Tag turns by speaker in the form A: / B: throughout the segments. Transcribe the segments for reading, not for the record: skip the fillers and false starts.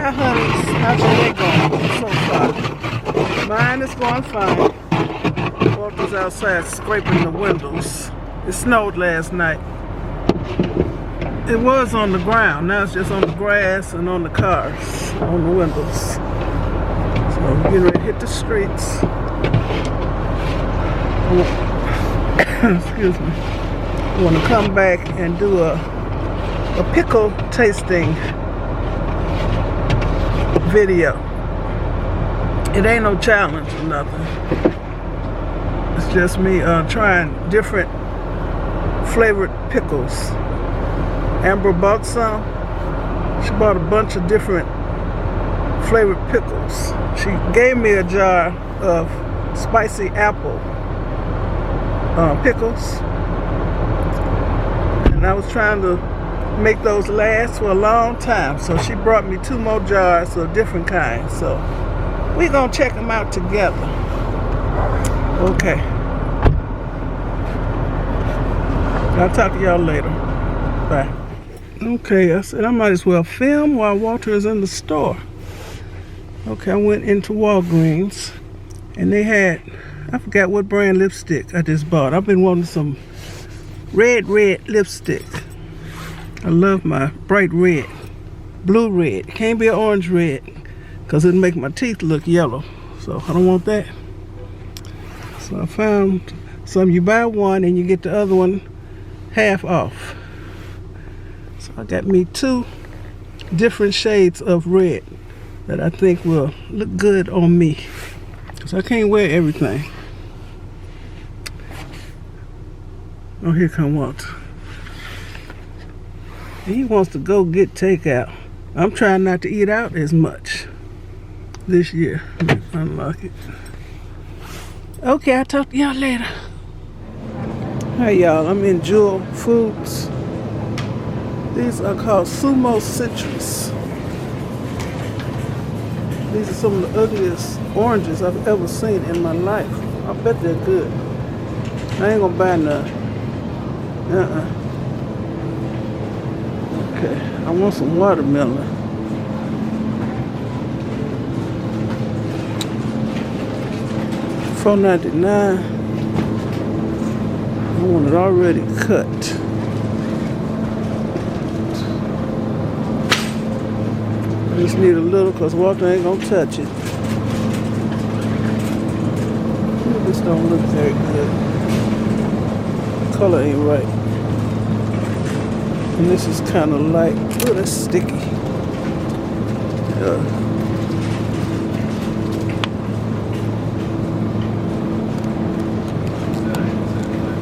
A: Hi, honeys. How's your day going so far? Mine is going fine. Walter's outside scraping the windows. It snowed last night. It was on the ground. Now it's just on the grass and on the cars, on the windows. So we're getting ready to hit the streets. Excuse me. I want to come back and do a pickle tasting video. It ain't no challenge or nothing. It's just me trying different flavored pickles. Amber bought some. She bought a bunch of different flavored pickles. She gave me a jar of spicy apple pickles, and I was trying to make those last for a long time, so she brought me 2 more jars of different kinds, so we're gonna check them out together. Okay, I'll talk to y'all later. Bye. Okay, I said I might as well film while Walter is in the store. Okay, I went into Walgreens and they had, I forgot what brand lipstick I just bought. I've been wanting some red lipstick. I love my bright red, blue red. Can't be an orange red because it'll make my teeth look yellow. So I don't want that. So I found some. You buy one and you get the other one half off. So I got me 2 different shades of red that I think will look good on me, because I can't wear everything. Oh, here come Walter. He wants to go get takeout. I'm trying not to eat out as much this year. Unlock it. Okay, I'll talk to y'all later. Hey y'all, I'm in Jewel Foods. These are called Sumo Citrus. These are some of the ugliest oranges I've ever seen in my life. I bet they're good. I ain't gonna buy none. Okay, I want some watermelon. $4.99. I want it already cut. I just need a little because Walter ain't gonna touch it. This don't look very good. The color ain't right. And this is kind of light. Oh, that's sticky.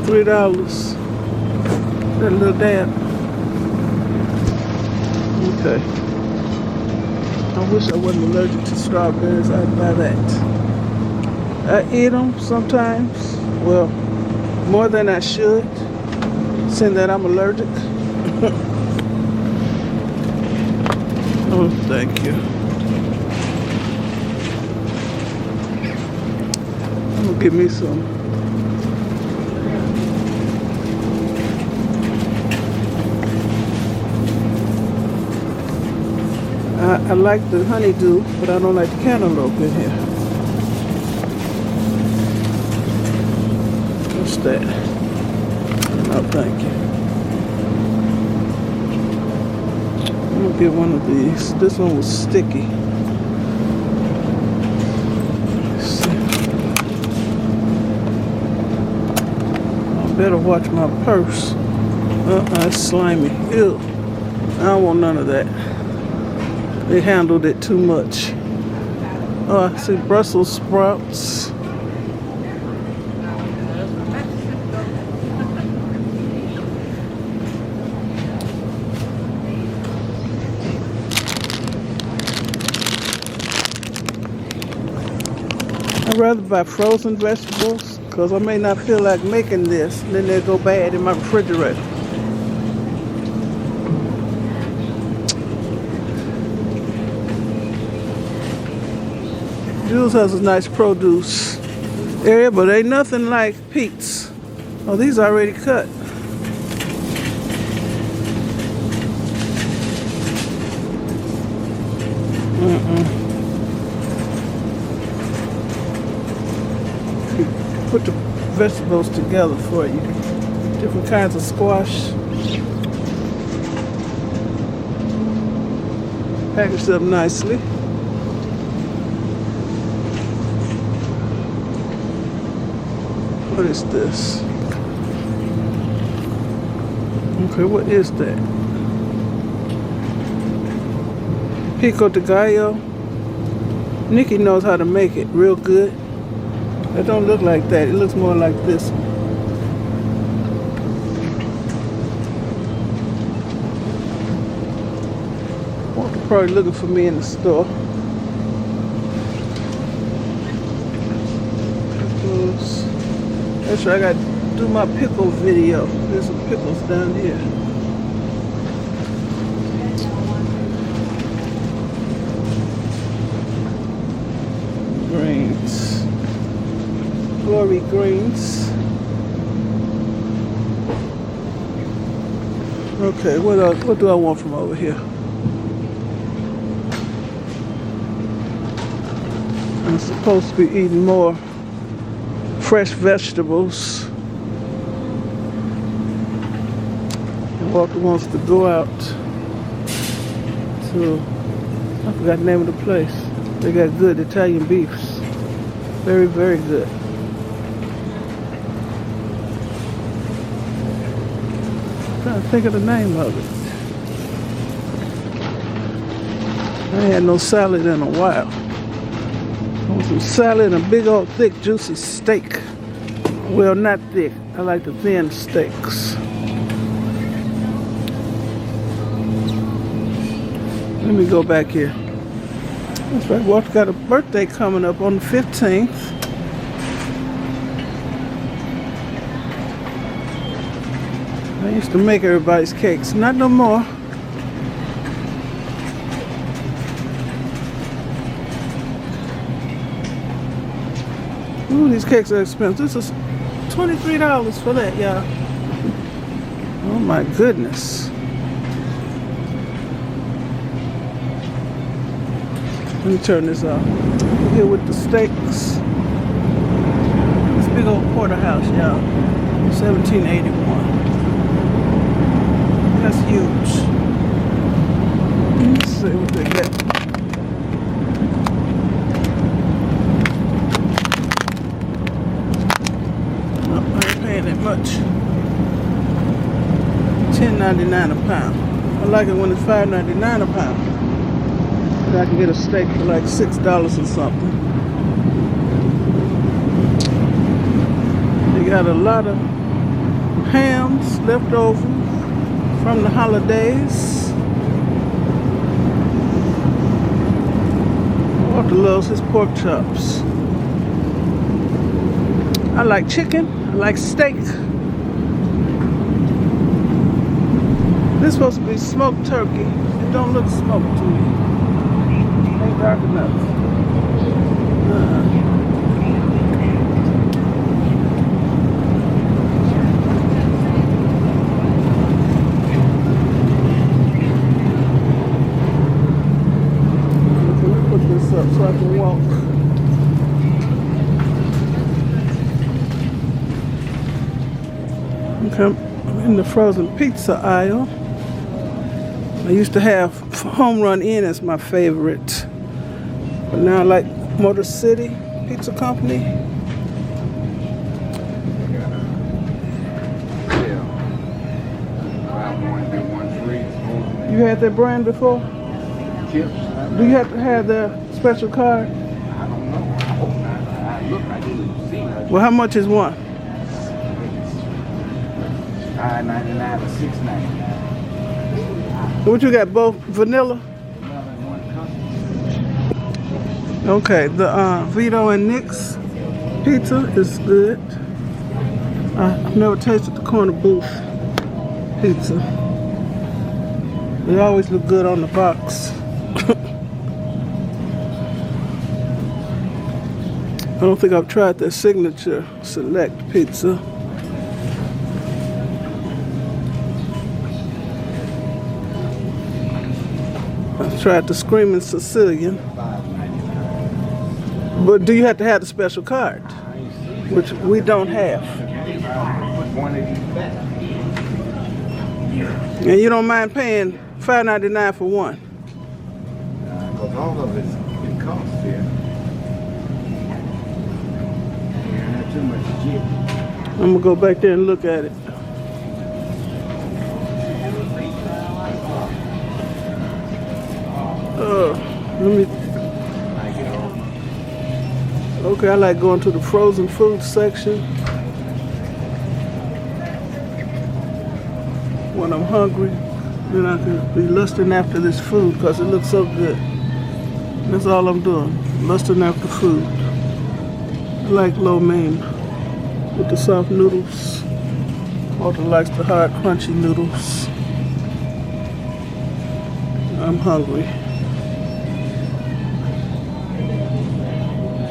A: $3. That little damn. Okay. I wish I wasn't allergic to strawberries. I'd buy that. I eat them sometimes. Well, more than I should, seeing that I'm allergic. Oh, thank you. I'm gonna give me some. I like the honeydew, but I don't like the cantaloupe in here. What's that? No, thank you. I'm gonna get one of these. This one was sticky. Let's see. I better watch my purse. It's slimy. Ew. I don't want none of that. They handled it too much. Oh, I see Brussels sprouts. I'd rather buy frozen vegetables because I may not feel like making this and then they'll go bad in my refrigerator. Jules has a nice produce area, but ain't nothing like Pete's. Oh, these are already cut. Put the vegetables together for you. Different kinds of squash. Packaged up nicely. What is this? Okay, what is that? Pico de gallo. Nikki knows how to make it real good. It don't look like that. It looks more like this. Walter probably looking for me in the store. Pickles. That's right, I got to do my pickle video. There's some pickles down here. Greens. Glory greens. Okay, what else? What do I want from over here? I'm supposed to be eating more fresh vegetables. And Walter wants to go out to, I forgot the name of the place. They got good Italian beefs. Very, very good. I'm trying to think of the name of it. I ain't had no salad in a while. I want some salad and a big old thick juicy steak. Well, not thick. I like the thin steaks. Let me go back here. That's right, Walter got a birthday coming up on the 15th. I used to make everybody's cakes. Not no more. Ooh, these cakes are expensive. This is $23 for that, y'all. Oh my goodness. Let me turn this off. We're here with the steaks. This big old porterhouse, y'all. 1781. That's huge. Let's see what they get. Much. $10.99 a pound. I like it when it's $5.99 a pound. But I can get a steak for like $6 or something. They got a lot of hams left over from the holidays. Walter loves his pork chops. I like chicken. I like steak. This is supposed to be smoked turkey. It don't look smoked to me. Ain't dark enough. Let me put this up so I can walk. I'm in the frozen pizza aisle. I used to have Home Run Inn as my favorite, but now I like Motor City Pizza Company. You had that brand before?
B: Chips.
A: Do you have to have their special card?
B: I don't know. I hope not. I look, I didn't see it.
A: Well, how much is one?
B: $5.99 or $6.99.
A: What you got, both vanilla? Okay, the Vito and Nick's pizza is good. I've never tasted the corner booth pizza. They always look good on the box. I don't think I've tried their signature select pizza. tried the Screaming Sicilian.
B: $5.99.
A: But do you have to have the special card?
B: I ain't seen
A: Which we don't have.
B: one of these back.
A: And you don't mind paying $5.99 for one?
B: Because all of it costs here. You have too much Chit.
A: I'm gonna go back there and look at it. Let me. Okay, I like going to the frozen food section when I'm hungry. Then I can be lusting after this food because it looks so good. That's all I'm doing, lusting after food. I like lo mein with the soft noodles. Walter likes the hard, crunchy noodles. I'm hungry.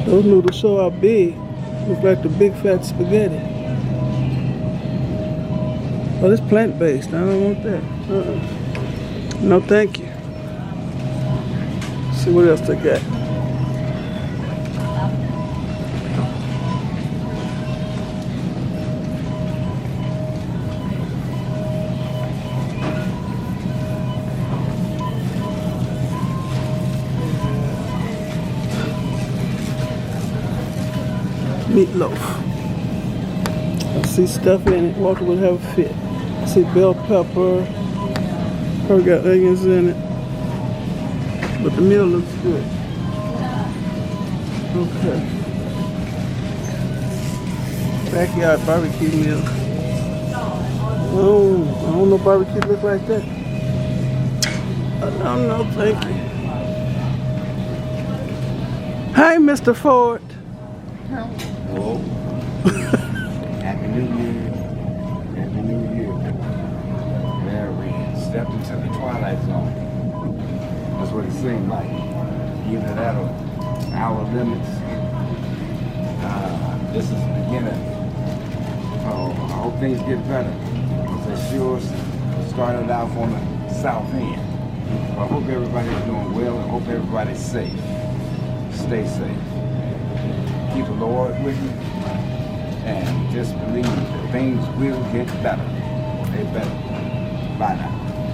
A: Those noodles sure are big. Look like the big fat spaghetti. Oh, it's plant-based. I don't want that. No, thank you. Let's see what else they got. Meatloaf. I see stuff in it. Walter would have a fit. I see bell pepper. Her got onions in it. But the meal looks good. Okay. Backyard barbecue meal. Oh, I don't know barbecue look like that. No, thank you. Hi, Mr. Ford.
B: Hello. Happy New Year. Happy New Year. Yeah, we stepped into the twilight zone. That's what it seemed like. Either that or hour limits. This is the beginning. Oh, I hope things get better. Because they sure started out on the south end. But I hope everybody's doing well and hope everybody's safe. Stay safe. Keep the Lord with you, and just believe that things will get better. They better. Bye now.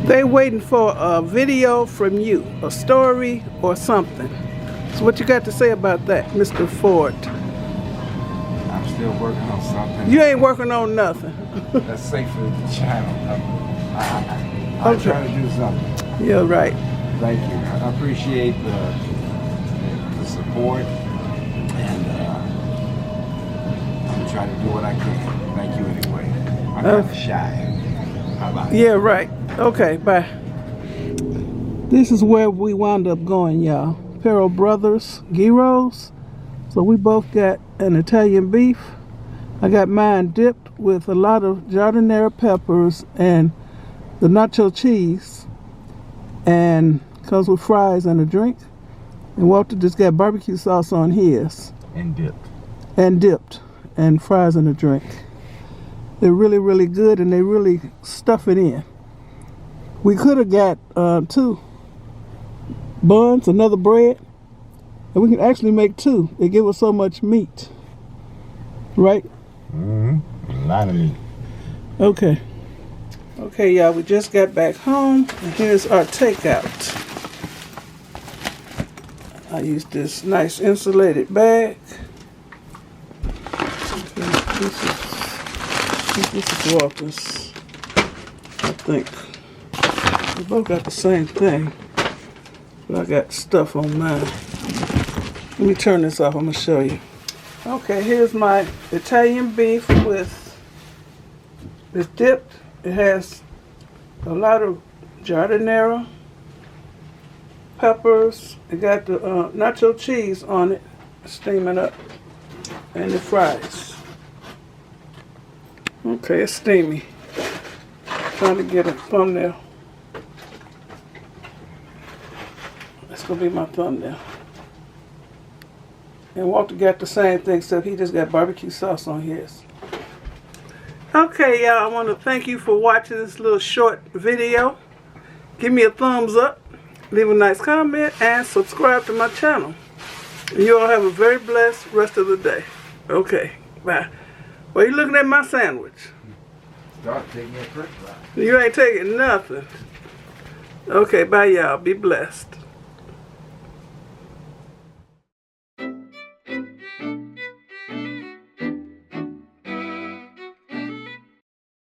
A: They waiting for a video from you, a story or something. So what you got to say about that, Mr. Ford?
B: I'm still working on something.
A: You ain't working on nothing.
B: That's safe for the channel. I'll try to do something.
A: You're right.
B: Thank you. I appreciate the support, and I'm trying to do what I can. Thank you anyway. I'm kind of shy. How about
A: Yeah, right. Okay, bye. This is where we wound up going, y'all. Pero Brothers gyros. So we both got an Italian beef. I got mine dipped with a lot of giardiniera peppers and the nacho cheese, and comes with fries and a drink. And Walter just got barbecue sauce on his.
B: And dipped.
A: And fries and a drink. They're really, really good, and they really stuff it in. We could have got 2 buns, another bread, and we can actually make 2. They give us so much meat. Right?
B: Mm-hmm. A lot of meat.
A: Okay. Okay, y'all, we just got back home, and here's our takeout. I use this nice insulated bag. Okay, this is Walter's, I think. We both got the same thing, but I got stuff on mine. Let me turn this off, I'm gonna show you. Okay, here's my Italian beef with this dipped. It has a lot of giardiniera peppers. It got the nacho cheese on it, steaming up, and the fries. Okay, it's steamy. Trying to get a thumbnail. That's gonna be my thumbnail. And Walter got the same thing, except he just got barbecue sauce on his. Okay, y'all, I want to thank you for watching this little short video. Give me a thumbs up. leave a nice comment, and subscribe to my channel. You all have a very blessed rest of the day. Okay, bye. Well, you looking at my sandwich?
B: Start taking your French fries.
A: You ain't taking nothing. Okay, bye y'all. Be blessed.